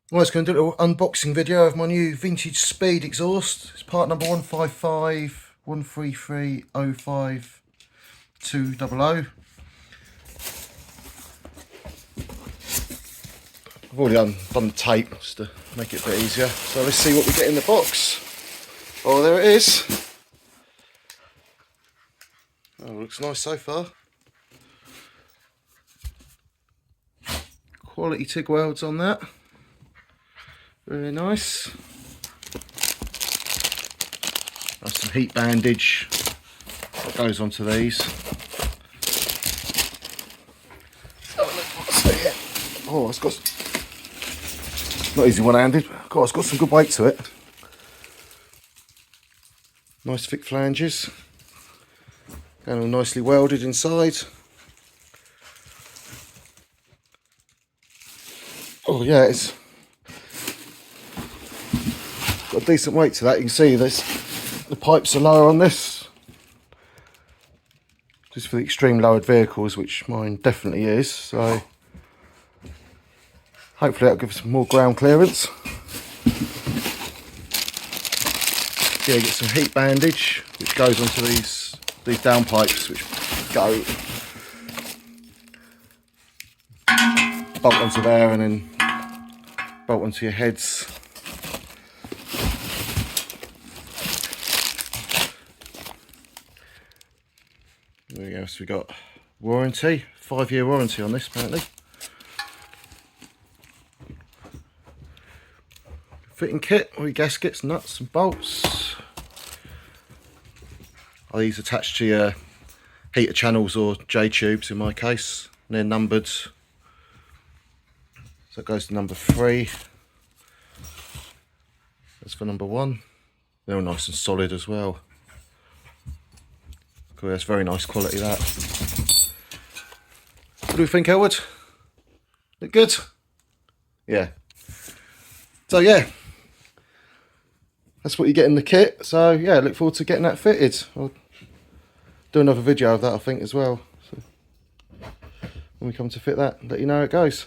Well, I was going to do a little unboxing video of my new vintage Speed exhaust. It's part number 15513305200. I've already done the tape just to make it a bit easier. So let's see what we get in the box. Oh, there it is. Oh, looks nice so far. Quality TIG welds on that. Very nice. That's some heat bandage that goes onto these. Oh, it's got not easy one-handed. God, it's got some good weight to it. Nice thick flanges. And all nicely welded inside. Oh yeah, it's got a decent weight to that. You can see this. The pipes are lower on this. Just for the extreme lowered vehicles, which mine definitely is. So hopefully that'll give us more ground clearance. Yeah, get some heat bandage, which goes onto these down pipes, which go bolt onto there and then bolt onto your heads. There we go. So we got warranty, 5-year warranty on this apparently. Fitting kit, all your gaskets, nuts and bolts. Are these attached to your heater channels or J-tubes in my case? And they're numbered. So that goes to number 3. That's for number 1. They're all nice and solid as well. Cool, that's very nice quality that. What do you think, Elwood? Look good? Yeah. So yeah. That's what you get in the kit. So yeah, look forward to getting that fitted. I'll do another video of that I think as well. So when we come to fit that, let you know how it goes.